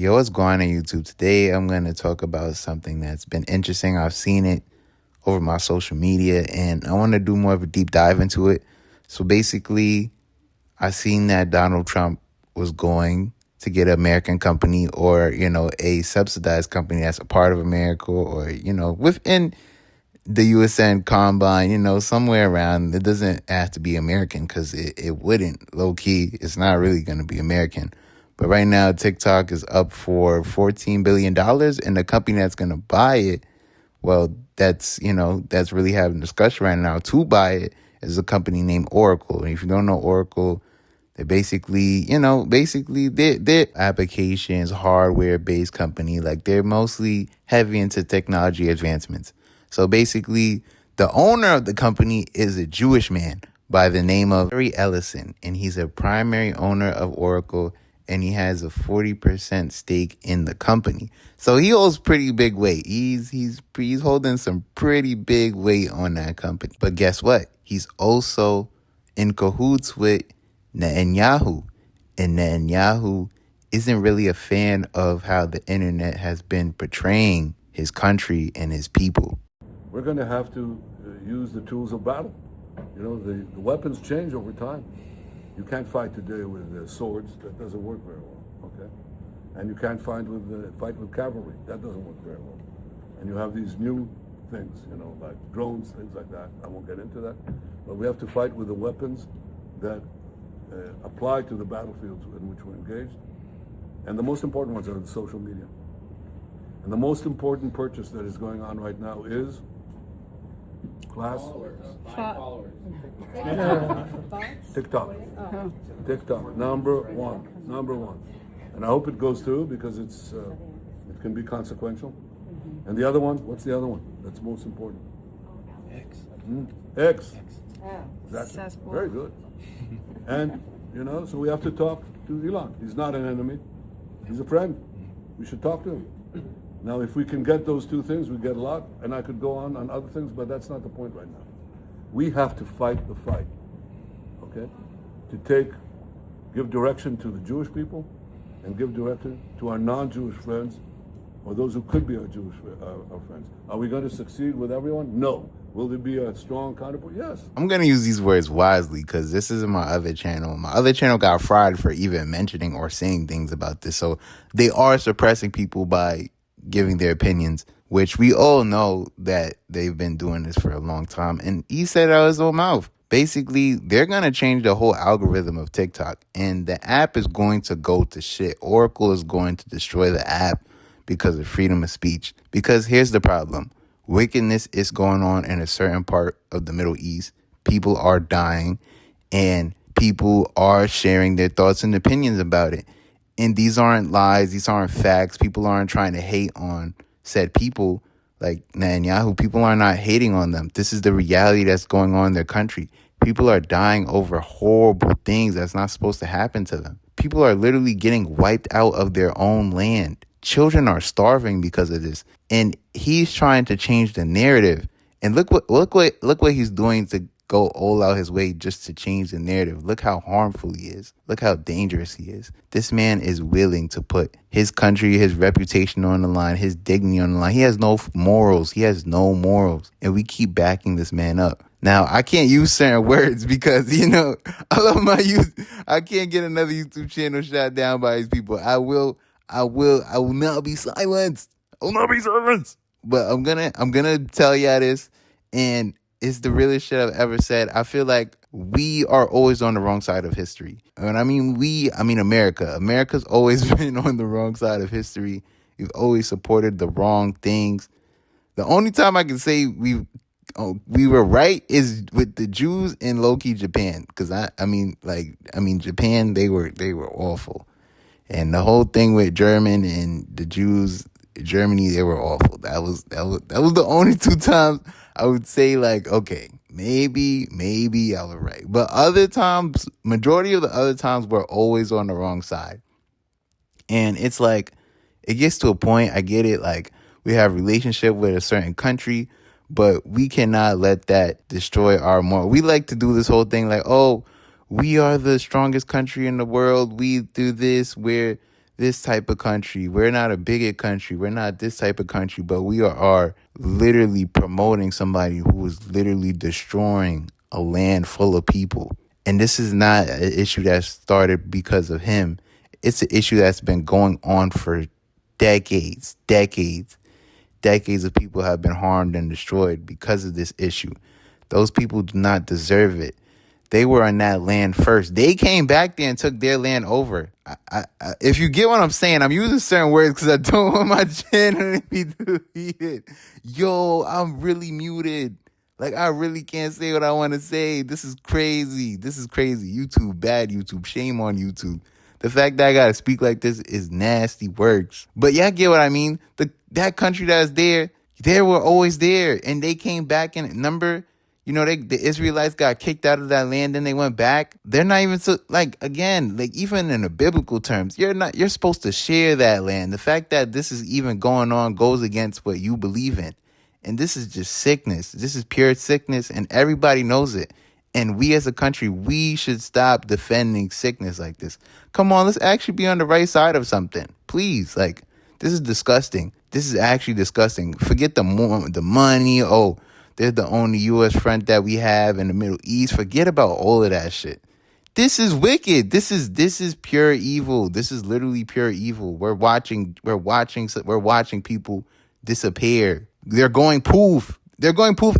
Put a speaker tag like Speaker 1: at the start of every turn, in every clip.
Speaker 1: Yo, what's going on YouTube? Today I'm going to talk about something that's been interesting. I've seen it over my social media and I want to do more of a deep dive into it. So basically, I seen that Donald Trump was going to get an American company or, a subsidized company that's a part of America or, within the USN Combine, somewhere around. It doesn't have to be American because it wouldn't, low key. It's not really going to be American. But right now, TikTok is up for $14 billion, and the company that's going to buy it, well, that's really having discussion right now to buy it is a company named Oracle. And if you don't know Oracle, they're basically they're applications, hardware-based company. Like they're mostly heavy into technology advancements. So basically, the owner of the company is a Jewish man by the name of Larry Ellison, and he's a primary owner of Oracle, and he has a 40% stake in the company. So he holds pretty big weight. He's holding some pretty big weight on that company. But guess what? He's also in cahoots with Netanyahu, and Netanyahu isn't really a fan of how the internet has been portraying his country and his people.
Speaker 2: We're going to have to use the tools of battle. The weapons change over time. You can't fight today with swords. That doesn't work very well, okay? And you can't fight with cavalry. That doesn't work very well. And you have these new things, like drones, things like that. I won't get into that. But we have to fight with the weapons that apply to the battlefields in which we're engaged. And the most important ones are the social media. And the most important purchase that is going on right now is followers. TikTok, number one. And I hope it goes through because it can be consequential. And the other one, what's the other one that's most important? X. Exactly. Very good. And, so we have to talk to Elon. He's not an enemy. He's a friend. We should talk to him. Now, if we can get those two things, we get a lot. And I could go on other things, but that's not the point right now. We have to fight the fight, okay? To give direction to the Jewish people and give direction to our non-Jewish friends or those who could be our Jewish our friends. Are we going to succeed with everyone? No. Will there be a strong counterpart? Yes.
Speaker 1: I'm going to use these words wisely because this isn't my other channel. My other channel got fried for even mentioning or saying things about this. So they are suppressing people by giving their opinions, which we all know that they've been doing this for a long time. And he said it out of his own mouth. Basically, they're going to change the whole algorithm of TikTok, and the app is going to go to shit. Oracle is going to destroy the app because of freedom of speech. Because here's the problem. Wickedness is going on in a certain part of the Middle East. People are dying, and people are sharing their thoughts and opinions about it. And these aren't lies. These aren't facts. People aren't trying to hate on said people like Netanyahu. People are not hating on them. This is the reality that's going on in their country. People are dying over horrible things that's not supposed to happen to them. People are literally getting wiped out of their own land. Children are starving because of this. And he's trying to change the narrative. And look what he's doing to go all out his way just to change the narrative. Look how harmful he is. Look how dangerous he is. This man is willing to put his country, his reputation on the line, his dignity on the line. He has no morals. And we keep backing this man up. Now, I can't use certain words because, I love my youth. I can't get another YouTube channel shot down by these people. I will not be silenced. I will not be silenced. But I'm gonna tell y'all this, and it's the realest shit I've ever said. I feel like we are always on the wrong side of history. And I mean America. America's always been on the wrong side of history. We've always supported the wrong things. The only time I can say we were right is with the Jews in low-key Japan. Because Japan, they were awful. And the whole thing with German and the Jews, Germany, they were awful. That was the only two times I would say, like, okay, maybe I was right. But other times, majority of the other times, we're always on the wrong side. And it's like, it gets to a point, I get it, like, we have a relationship with a certain country, but we cannot let that destroy our moral. We like to do this whole thing like, oh, we are the strongest country in the world. We do this. We're this type of country. We're not a bigot country. We're not this type of country, but we are literally promoting somebody who is literally destroying a land full of people. And this is not an issue that started because of him. It's an issue that's been going on for decades. Decades of people have been harmed and destroyed because of this issue. Those people do not deserve it. They were on that land first. They came back there and took their land over. If you get what I'm saying, I'm using certain words because I don't want my channel to be deleted. Yo, I'm really muted. Like, I really can't say what I want to say. This is crazy. YouTube, bad YouTube. Shame on YouTube. The fact that I got to speak like this is nasty works. But y'all get what I mean? That country that's there, they were always there. And they came back in number. You know, the Israelites got kicked out of that land and they went back. They're not even so, like, again, like, even in the biblical terms, you're supposed to share that land. The fact that this is even going on goes against what you believe in. And this is just sickness. This is pure sickness, and everybody knows it. And we as a country, we should stop defending sickness like this. Come on, let's actually be on the right side of something. Please, like, this is disgusting. This is actually disgusting. Forget the money. Oh, they're the only U.S. front that we have in the Middle East. Forget about all of that shit. This is wicked. This is pure evil. This is literally pure evil. We're watching people disappear. They're going poof.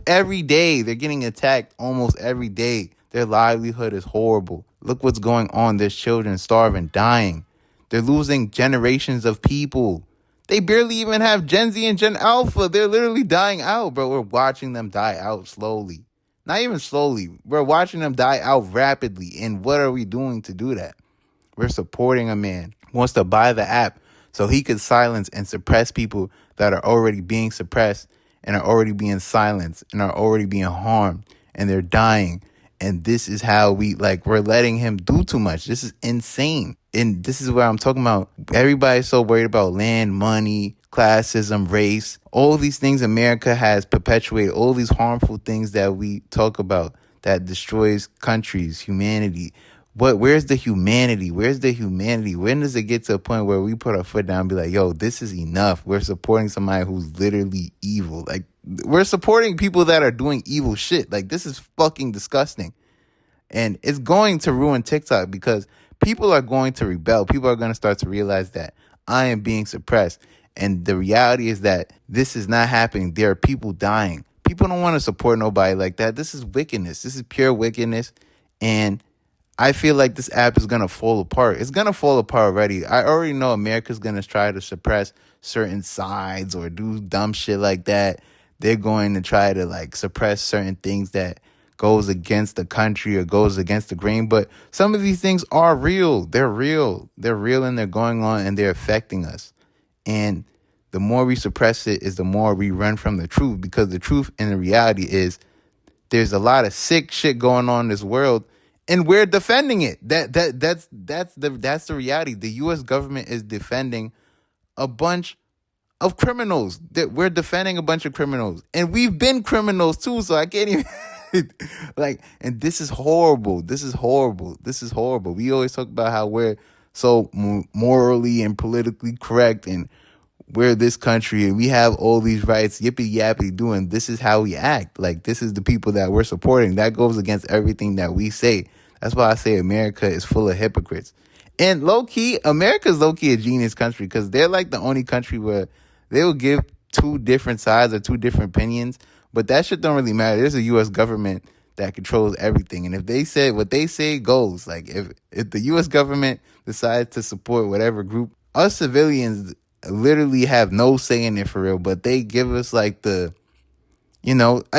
Speaker 1: Every day. They're getting attacked almost every day. Their livelihood is horrible. Look what's going on. There's children starving, dying. They're losing generations of people. They barely even have Gen Z and Gen Alpha. They're literally dying out, bro. We're watching them die out slowly. Not even slowly. We're watching them die out rapidly. And what are we doing to do that? We're supporting a man who wants to buy the app so he could silence and suppress people that are already being suppressed and are already being silenced and are already being harmed and they're dying. And this is how we're letting him do too much. This is insane. And this is what I'm talking about. Everybody's so worried about land, money, classism, race. All these things America has perpetuated, all these harmful things that we talk about that destroys countries, humanity. But where's the humanity? When does it get to a point where we put our foot down and be like, yo, this is enough? We're supporting somebody who's literally evil. Like, we're supporting people that are doing evil shit. Like, this is fucking disgusting. And it's going to ruin TikTok because people are going to rebel. People are going to start to realize that I am being suppressed. And the reality is that this is not happening. There are people dying. People don't want to support nobody like that. This is wickedness. This is pure wickedness. And I feel like this app is going to fall apart. It's going to fall apart already. I already know America's going to try to suppress certain sides or do dumb shit like that. They're going to try to suppress certain things that goes against the country or goes against the grain. But some of these things are real. They're real. And they're going on and they're affecting us. And the more we suppress it is the more we run from the truth, because the truth and the reality is there's a lot of sick shit going on in this world and we're defending it. That's the reality. The US government is defending a bunch of criminals. That we're defending a bunch of criminals. And we've been criminals too, so I can't even and this is horrible. This is horrible. We always talk about how we're so morally and politically correct and we're this country and we have all these rights, yippee yappy doing. This is how we act. Like, this is the people that we're supporting. That goes against everything that we say. That's why I say America is full of hypocrites. And America's low-key a genius country, because they're like the only country where they will give two different sides or two different opinions, but that shit don't really matter. There's a U.S. government that controls everything, and if they say what they say goes. Like, if the U.S. government decides to support whatever group, us civilians literally have no say in it for real, but they give us I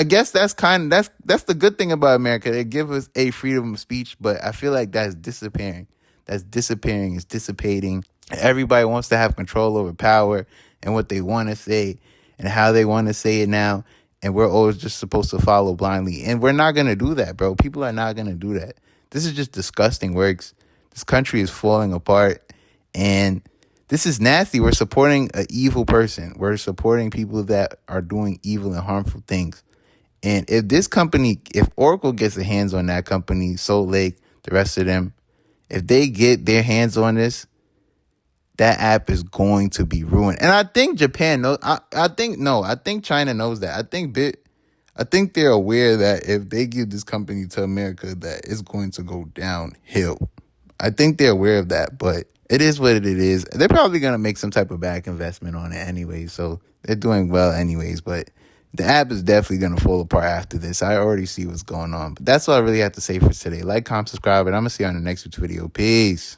Speaker 1: guess that's the good thing about America. They give us a freedom of speech, but I feel like that's disappearing. It's dissipating. Everybody wants to have control over power and what they want to say and how they want to say it now. And we're always just supposed to follow blindly. And we're not going to do that, bro. People are not going to do that. This is just disgusting works. This country is falling apart. And this is nasty. We're supporting an evil person. We're supporting people that are doing evil and harmful things. And if Oracle gets their hands on that company, Salt Lake, the rest of them, if they get their hands on this, that app is going to be ruined. And I think Japan knows. I think China knows that. I think they're aware that if they give this company to America, that it's going to go downhill. I think they're aware of that, but it is what it is. They're probably going to make some type of back investment on it anyway, so they're doing well anyways, but the app is definitely going to fall apart after this. I already see what's going on. But that's all I really have to say for today. Like, comment, subscribe, and I'm going to see you on the next video. Peace.